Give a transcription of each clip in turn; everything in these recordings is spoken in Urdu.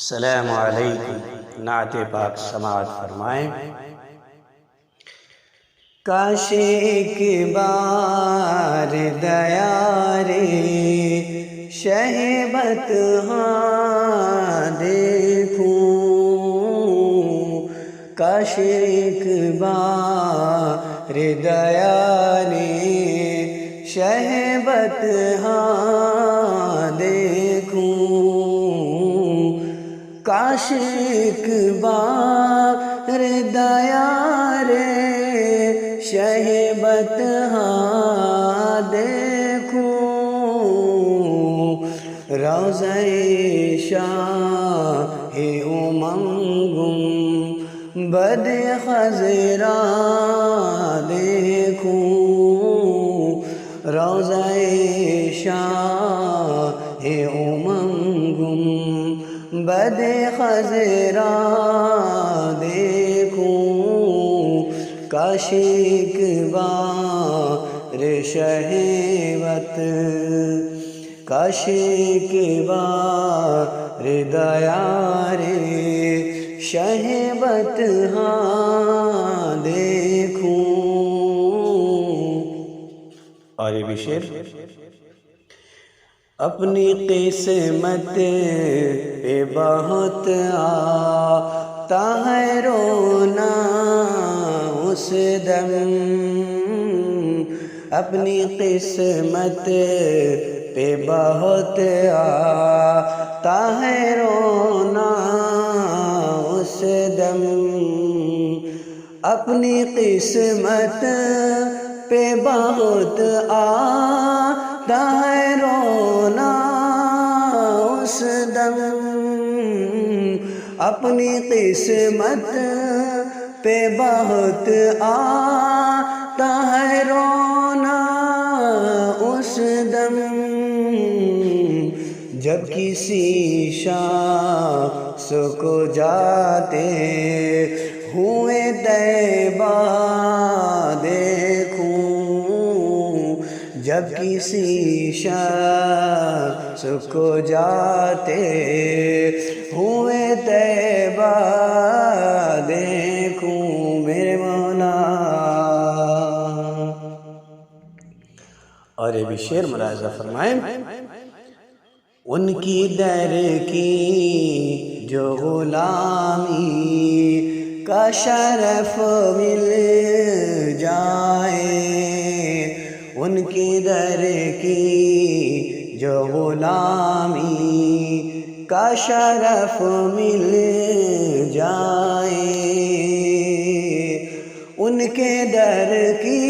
السلام علیکم۔ نعت پاک سماعت فرمائیں۔ کاش ایک بار دیارے شہبت دیکھوں، کاش ایک بار دیارے شہبت دیکھوں، کاش ایک بار دیارے شہبت دیکھوں، روضہ شاہ امنگم بد خضرا دیکھوں، روضہ شاہ امنگم بد خضرا دیکھوں، کاش ایک بار شہوت، کاش ایک بار دیارے شہوت دیکھوں۔ اور یہ بھی شعر، اپنی قسمت پہ بہت آتا ہے رونا اس دم، اپنی قسمت پہ بہت آتا ہے رونا اس دم، اپنی قسمت پہ بہت آتا ہے رونا اس دم، اپنی قسمت پہ بہت آتا ہے رونا اس دم، جب کسی شخص کو جاتے ہوئے طیبہ دیکھوں، جب کسی شخص کو جاتے ہوئے طیبہ دیکھوں میرے مولا۔ اور یہ بھی شعر ملاحظہ فرمائیں، ان کی در کی جو غلامی کا شرف مل جائے، ان کی در کی جو غلامی کا شرف مل جائے، ان کے در کی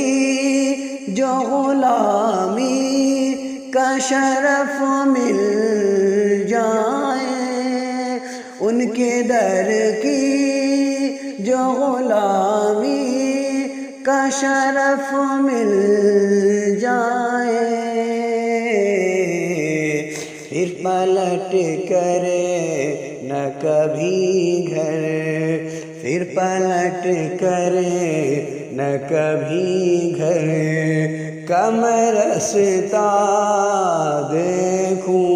جو غلامی کا شرف مل جائے، ان کے در کی جو غلامی کا شرف مل جائے، پھر پلٹ کرے نہ کبھی گھر، پھر پلٹ کرے نہ کبھی گھر، کم رستا دیکھوں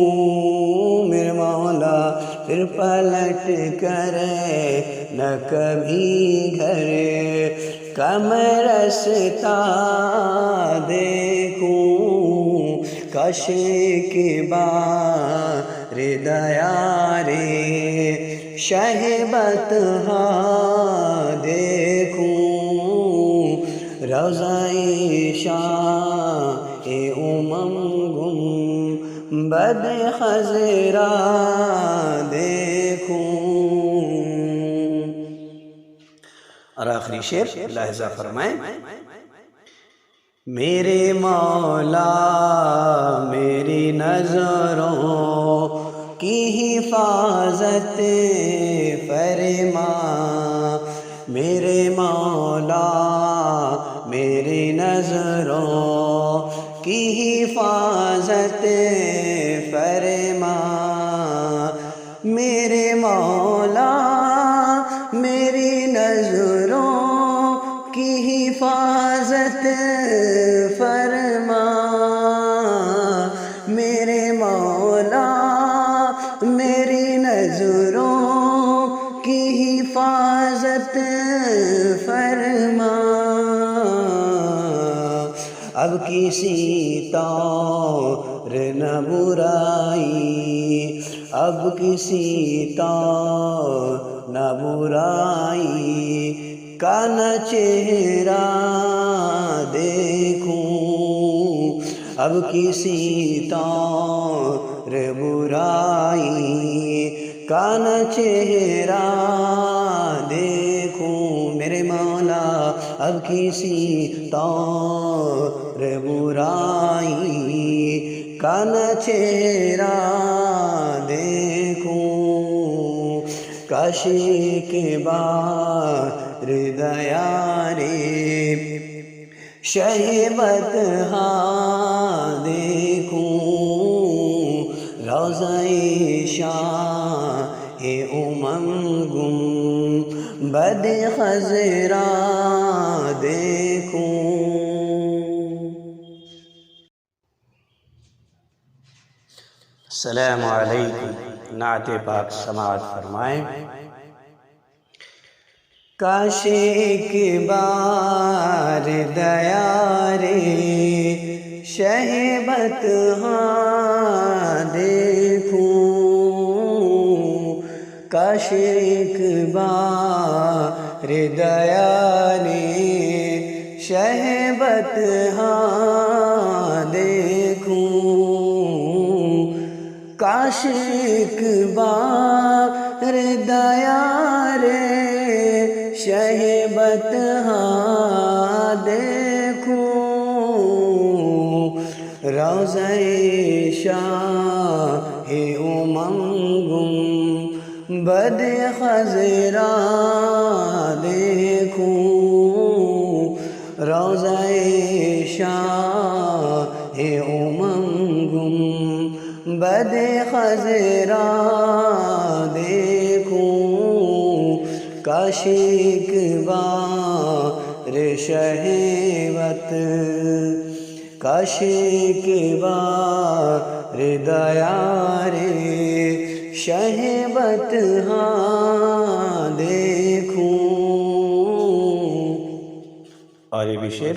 میرے مولا، پھر پلٹ کرے نہ کبھی گھر، کم رستا دیکھوں، کاش ایک بار دیارے شہبت دیکھوں، روضہ شاہ امنگم بد خضرا دیکھوں۔ اور آخری شعر ملاحظہ فرمائیں، میرے مولا میری نظروں کی حفاظت فرما، میرے مولا میری نظروں کی حفاظت فرما، میرے مولا میری نظروں کی حفاظت فرما، میرے مولا میری نظروں اب کسی طور نہ برائی، اب کسی طور نہ برائی کا نہ چہرہ دیکھوں، اب کسی طور برائی کا نہ چہرہ دیکھوں میرے مولا، اب کسی طور برائی کا نہ چہرہ دیکھوں، کاش ایک بار دیا رے شہبت ہاں دیکھوں، روضہ شاہ گنبد خضرا دیکھوں۔ السلام علیکم۔ نعت پاک سماعت فرمائیں۔ کاش ایک بار دیا رے شہبت ہاں دیکھوں، کاش ایک بار دیا رے شہبت ہاں دیکھوں، کاش ایک بار دیا رے شہبت ہاں دیکھوں، روضہ شاہ گنبد خضرا دیکھوں، روضہ شاہ گنبد خضرا دیکھوں، کاش ایک بار شہوت، کاش ایک بار دیا رے شہوت ہاں دیکھوں۔ اور یہ بھی شعر،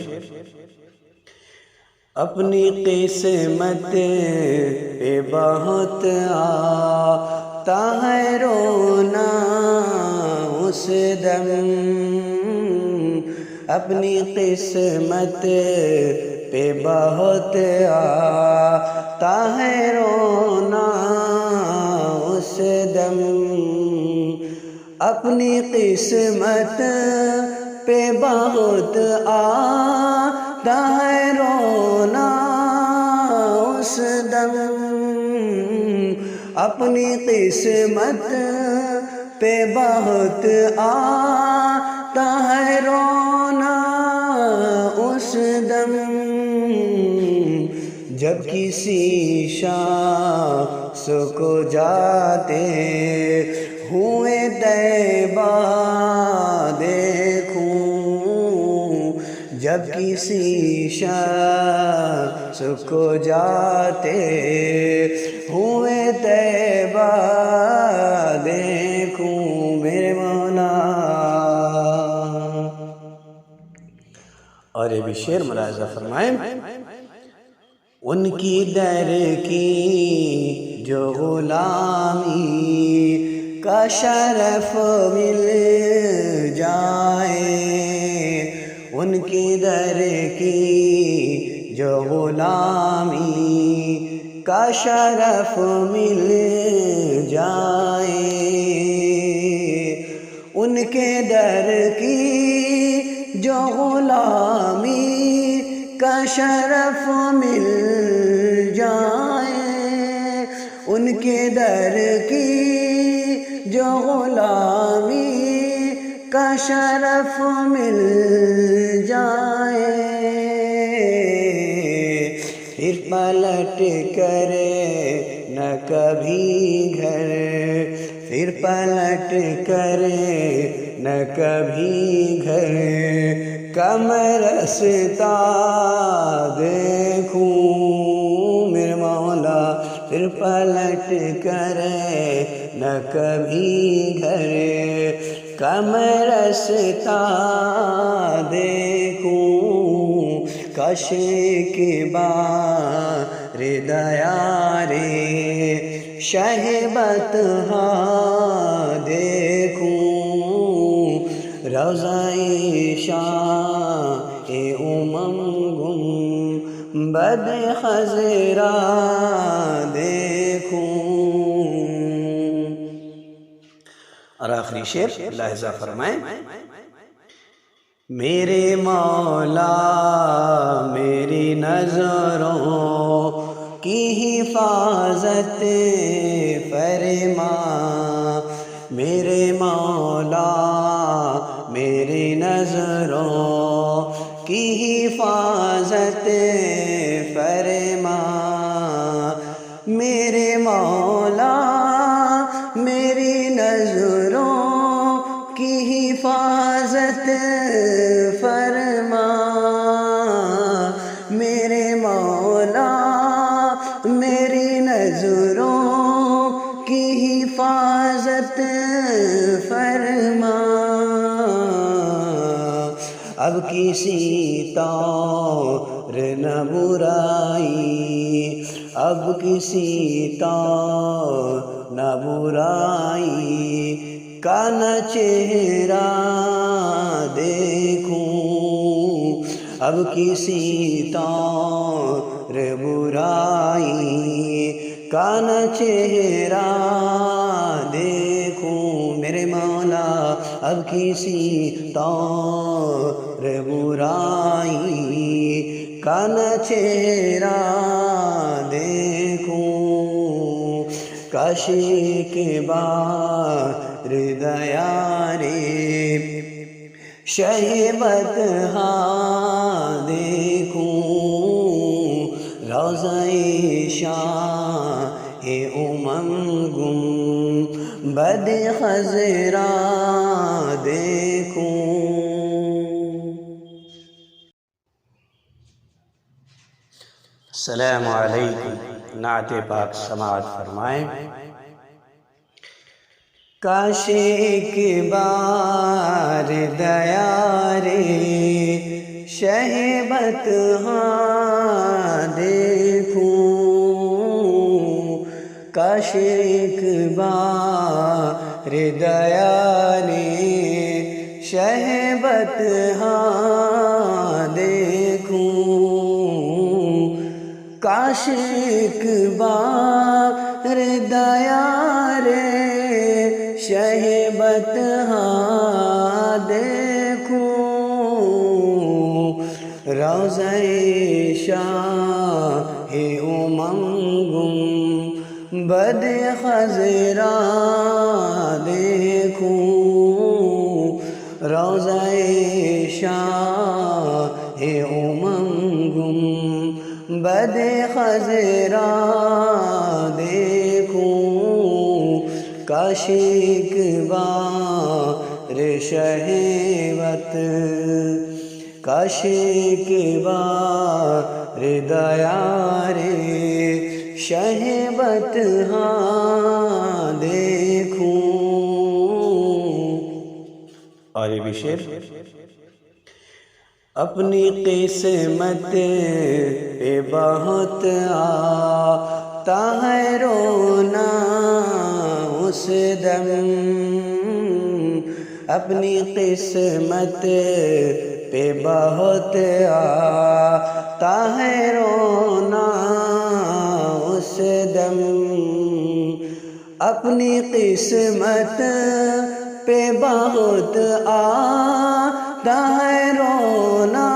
اپنی قسمت پہ بہت آتا ہے رونا اس دم، اپنی قسمت پہ بہت آتا ہے رونا اس دم، اپنی قسمت پہ بہت آتا ہے رونا اس دم، اپنی قسمت پہ بہت آتا ہے رونا اس دم، جب کسی شخص کو جاتے ہوئے طیبہ دیکھوں، جب کسی شخص کو جاتے ہوئے طیبہ دیکھوں میرے مولا۔ اور یہ بھی شعر ملاحظہ فرمائیں۔ ان کی در کی جو غلامی کا شرف مل جائے، ان کی در کی جو غلامی کا شرف مل جائے، ان کے در کی جو غلامی کا شرف مل جائے، ان کے در کی جو غلامی کا شرف مل جائے، پھر پلٹ کرے نہ کبھی گھر، پھر پلٹ کرے نہ کبھی گھر، کم رستا دیکھوں میرے مولا، پھر پلٹ کرے نہ کبھی گھر، کم رستا دیکھوں، کاش کے بار دیا رے شہبت دیکھوں روضہ شاہ گنبد خضرا دیکھوں۔ اور آخری شعر لاحظہ فرمائیں، میرے مولا میری نظروں کی حفاظت فرما، میرے مولا میری نظروں کی حفاظت فرما، میرے مولا میری نظروں کی حفاظت فرما، میرے مولا میری نظروں کی حفاظت فرما، اب کسی طور نہ برائی، اب کسی طور نہ برائی کا نہ چہرہ دیکھوں، اب کسی طور برائی کا نہ چہرہ دیکھوں، میرے مولا اب کسی طور برائی کا نہ چہرہ دیکھوں، کاش کے بار دیا رے شہبت دیکھوں روضہ شاہ گنبد خضرا دیکھوں۔ السلام علیکم۔ نعت پاک سماعت فرمائیں۔ کاش ایک بار دیا رے شہبت دیکھوں، کاش ایک بار دیا رے شہبت دیکھوں، کاش ایک بار دیا رے شہبت دیکھوں، روضہ شاہ گنبد خضرا دیکھوں، روضہ شاہ گنبد خضرا دیکھوں، کاش ایک بار شہوت، کاش ایک بار دیا رے شہبت دیکھوں۔ اور یہ بھی شعر، اپنی قسمت پہ بہت آتا ہے رونا اس دم، اپنی قسمت پہ بہت آتا ہے رونا اس دم، اپنی قسمت پہ بہت آتا ہے رونا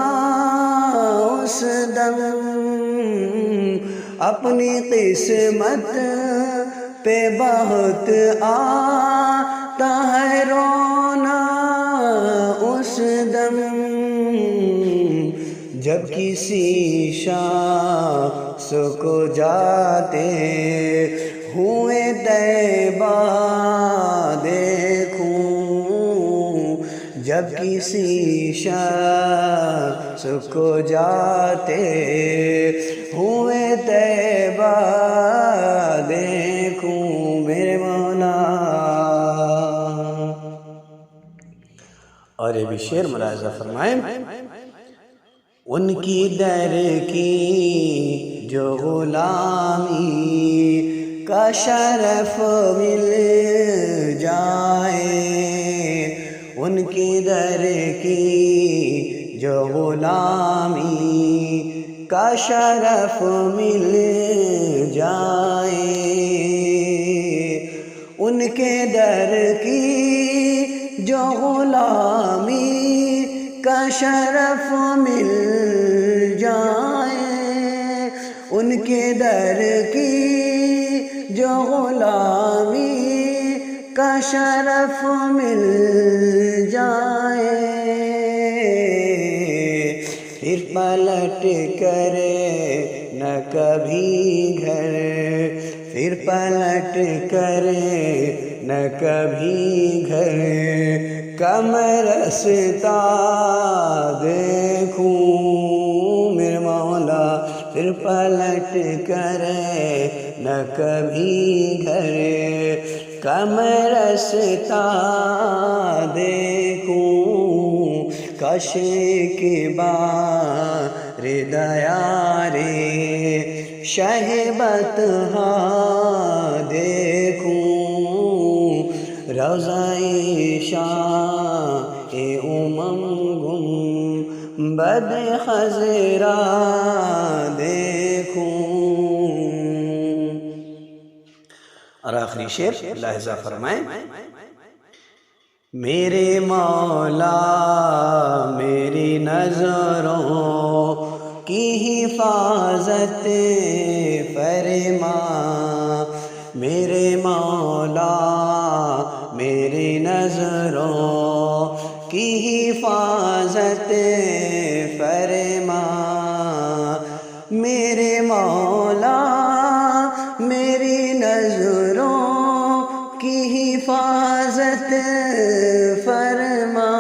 اس دم، اپنی قسمت پہ بہت آتا ہے رونا اس دم، جب کسی شخص کو جاتے ہوئے طیبہ دیکھوں، جب کسی شخص کو جاتے ہوئے طیبہ دیکھوں، میرے مولا۔ اور یہ بھی شعر ملاحظہ فرمائیں، ان کی در کی جو غلامی کا شرف مل جائے، ان کی در کی جو غلامی کا شرف مل جائے، ان کے در کی جو غلامی کا شرف مل جائے، ان کے در کی جو غلامی کا شرف مل جائے، پھر پلٹ کر نہ کبھی گھر، پھر پلٹ کر نہ کبھی گھر کم رستا دیکھوں میرے مولا، پھر پلٹ کر نہ کبھی گھر کم رستا دیکھوں، کاش کے بار دیا رے شہ بطحا دیکھوں، روضہ شاہ گنبد خضرا دیکھوں۔ اور آخری شعر لاحظہ فرمائیں، میرے مولا میری نظروں کی حفاظت فرما، میرے مولا میری نظروں کی حفاظت فرما، میرے مولا میری نظروں کی حفاظت فرما،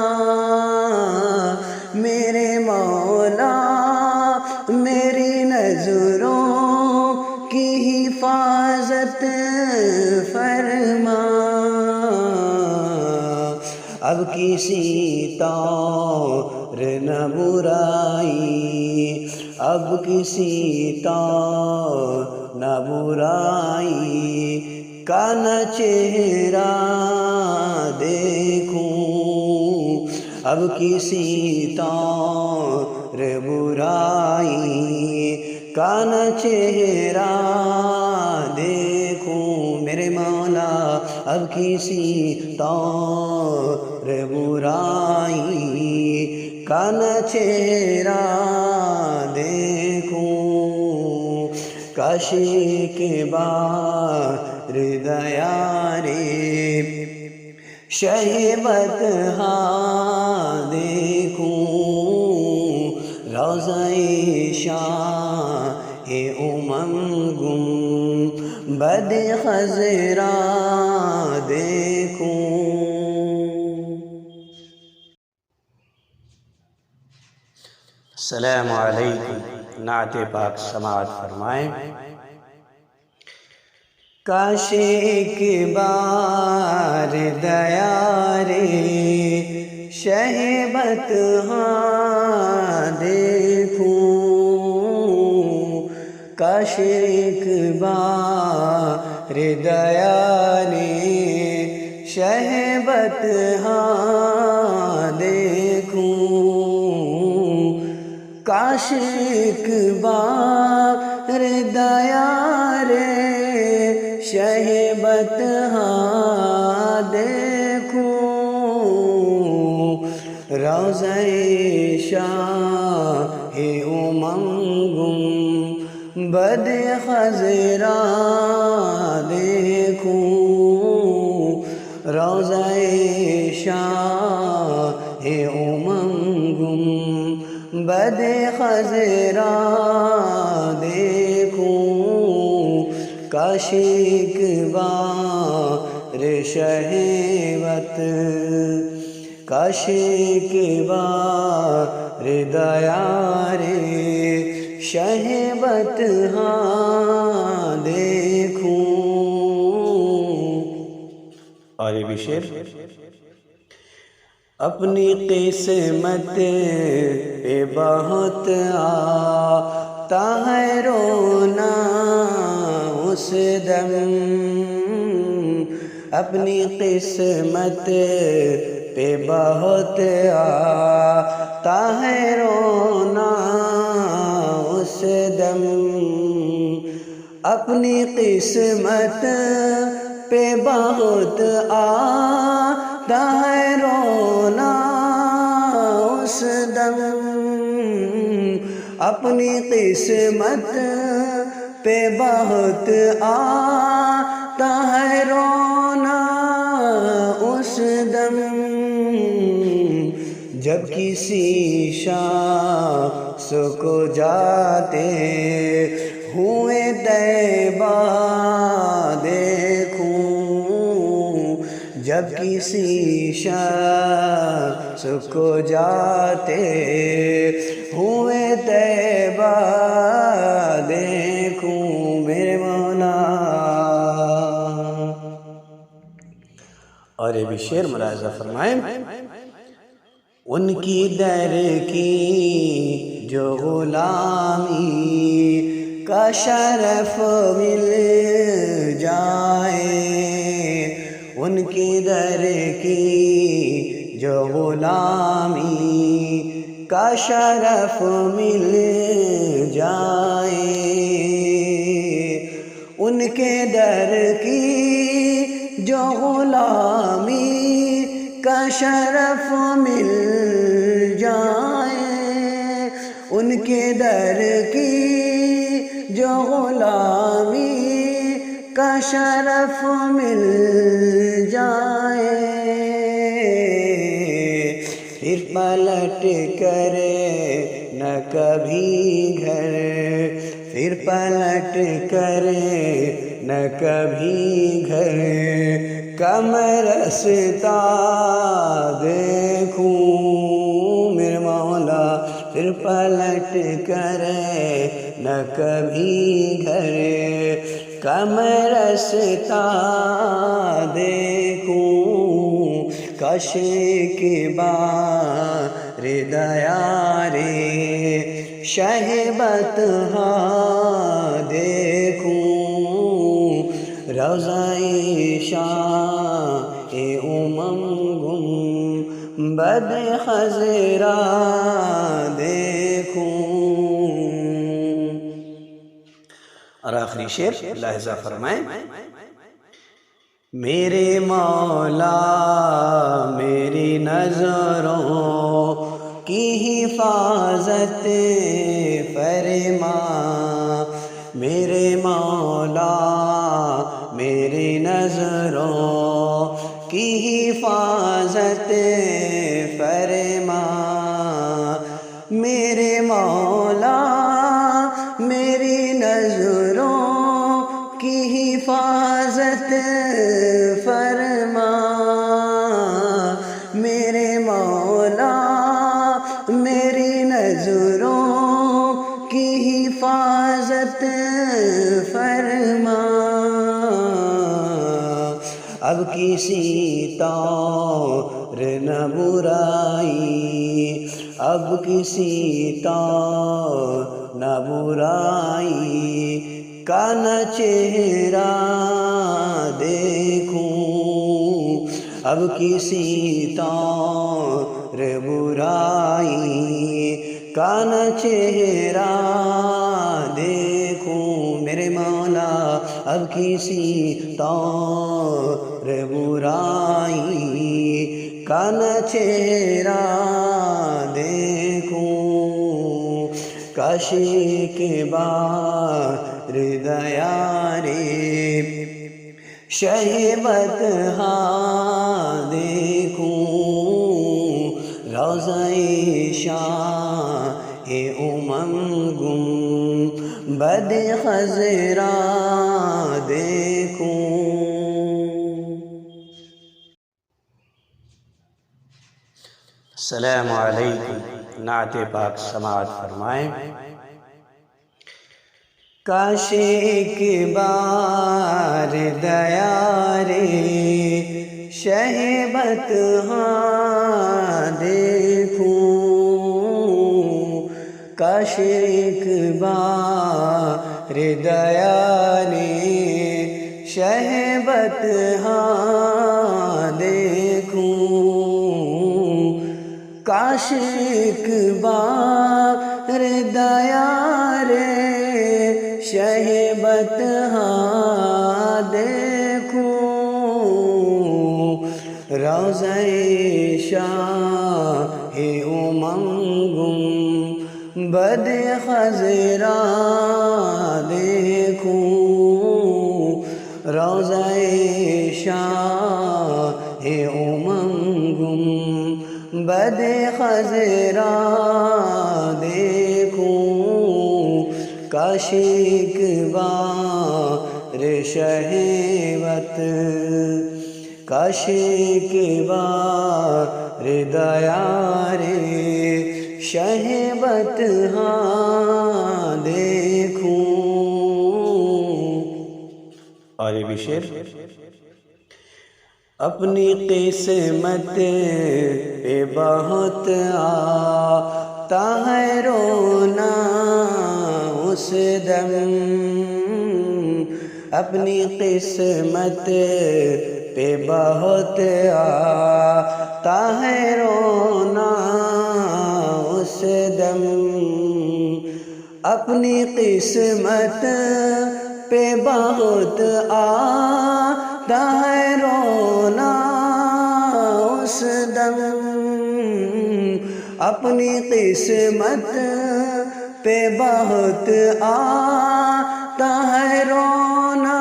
میرے مولا میری نظروں کی حفاظت فرما، اب کسی طور نہ برائی، اب کسی طور نہ برائی کا نہ چہرہ دیکھوں، اب کسی طور برائی کا نہ چہرہ دیکھوں، میرے مولا اب کسی طور برائی کا نہ چہرہ دیکھوں، کاش کے بار دیا رے شہ بطحا دیکھوں، روضہ شاہ گنبد خضرا دیکھوں۔ السلام علیکم، نعت پاک سماعت فرمائیں۔ کاش ایک بار دیا رے شہ بطحا دیکھوں، کاش ایک بار دیا رے شہ بطحا دیکھوں، کاش ایک بار دیا رے شہ بطحا دیکھوں، روضہ شاہ گنبد خضرا دیکھوں، روضہ شاہ گنبد خضرا دیکھوں، کاش ایک بار شہوت، کاش ایک بار دیا رے شہ بطحا دیکھوں۔ اور یہ بھی شعر، اپنی قسمت پہ بہت آتا ہے رونا اس دم، اپنی قسمت پہ بہت آتا ہے رونا اس دم، اپنی قسمت پہ بہت آتا ہے رونا اس دم، اپنی قسمت پہ بہت آتا ہے رونا اس دم، جب کسی شخص کو جاتے ہوئے طیبہ دیکھوں، جب کسی شخص کو جاتے ہوئے طیبہ دیکھوں میرے مولا۔ اور یہ بھی شعر ملاحظہ فرمائیں، ان کی در کی جو غلامی کا شرف مل جائے، ان کی در کی جو غلامی کا شرف مل جائے، ان کے در کی جو غلامی کا شرف مل جائے، ان کے در کی جو غلامی کا شرف مل جائے، پھر پلٹ کر نہ کبھی گھر، پھر پلٹ کر نہ کبھی گھر کا میں رستہ دیکھوں میرے مولا، پھر پلٹ کر نہ کبھی گھر کا میں رستہ دیکھوں، کاش کے بار دیا رے شہبت دیکھوں، روضہ شاہ گنبد خضرا دیکھوں۔ اور آخری شعر ملاحظہ فرمائیں، میرے مولا میری نظروں کی حفاظت فرما، میرے مولا میری نظروں کی حفاظت فرما، میرے مولا میری نظروں کی حفاظت فرما، میرے مولا میری نظروں کی حفاظت فرما، اب کسی طور نہ برائی، اب کسی طور نہ برائی کا نہ چہرہ دیکھوں، اب کسی طور برائی کا نہ چہرہ دیکھوں میرے مولا، اب کسی طور برائی کا نہ چہرہ دیکھوں، کاش کے بار دیا رے شہبت دیکھوں، روضہ شاہ گنبد خضرا دیکھوں۔ السلام علیکم، نعت پاک سماعت فرمائیں۔ کاش ایک بار دیا رے شہبت ہاں دیکھوں کاش ایک بار دیا نے شہبت ہاں دیکھوں کاش ایک بار دیا رے شہبت ہاں دیکھوں روضہ شاہ امنگم بد خضرا دیکھوں روضہ شاہ امنگم بد خضرا دیکھوں کاش ایک بار شہوت کاش ایک بار دیا رے شہبت ہاں دیکھوں۔ اور یہ بھی شعر اپنی قسمت پہ بہت آتا ہے رونا اس دم اپنی قسمت پہ بہت آتا ہے رونا اس دم اپنی قسمت پہ بہت آتا ہے رونا اس دم اپنی قسمت پہ بہت آتا ہے رونا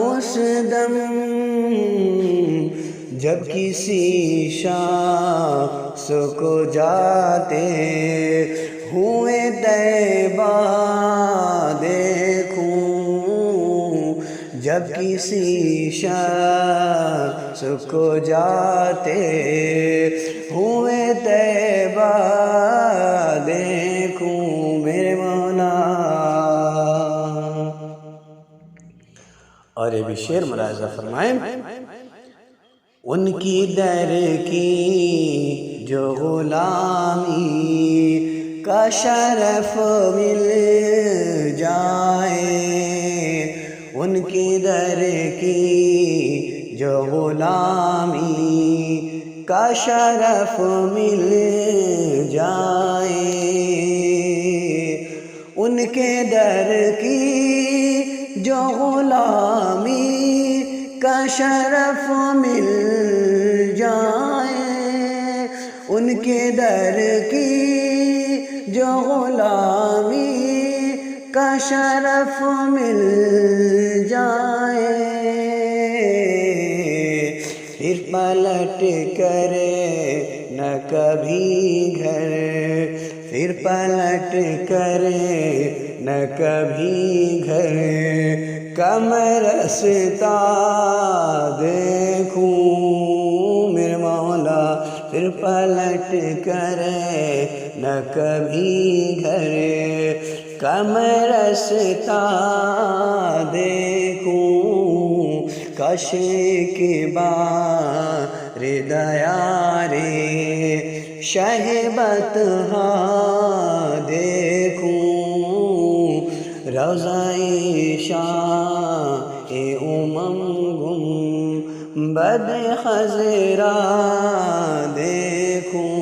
اس دم جب کسی شخص کو جاتے ہوئے طیبہ دیکھوں جب کسی شخص کو جاتے ہوئے طیبہ دیکھوں میرے مولا۔ اور یہ بھی شعر ملاحظہ فرمائیں ان کی در کی جو غلامی کا شرف مل جائے ان کی در کی جو غلامی کا شرف مل جائے ان کے در کی جو غلامی کا شرف مل جائے ان کے در کی جو غلامی کا شرف مل جائے پھر پلٹ کرے نہ کبھی گھر پھر پلٹ کرے نہ کبھی گھر کم رستا دیکھوں میرے مولا پھر پلٹ کرے نہ کبھی گھر کم رستا دیکھوں کاش کے بار دیا رے شہبت ہاں دیکھوں روضہ شاہ امنگم بد خضرا دیکھوں۔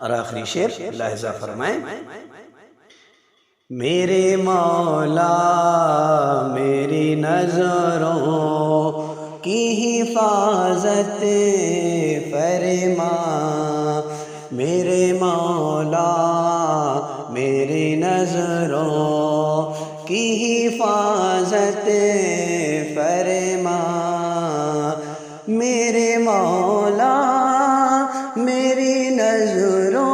اور آخری شعر لاحظہ فرمائیں میرے مولا میری نظروں کی حفاظت فرما میرے مولا میری نظروں کی حفاظت فرما میرے مولا میری نظروں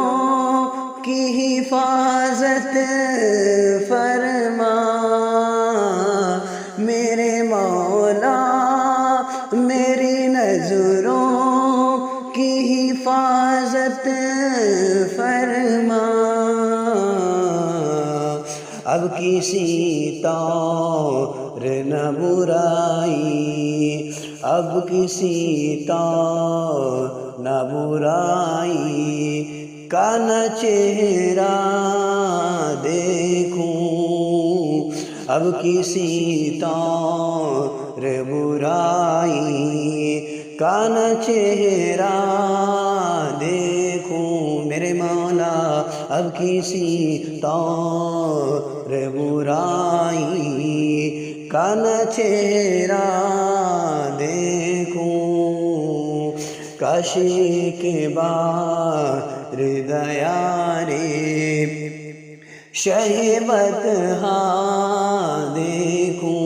کی حفاظت فرما میرے مولا میری نظروں کی حفاظت فرما اب کسی طور نہ برائی، اب کسی طور نہ برائی کا نہ چہرہ دیکھوں، اب کسی طور برائی کا نہ چہرہ دیکھوں، میرے مولا اب کسی طور برائی کا نہ چہرہ دیکھوں، کاش کے بار دیا رے شہبت ہاں دیکھوں،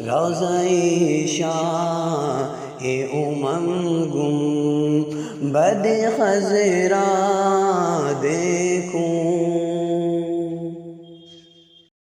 روضہ شاہ امم گم بد خضرا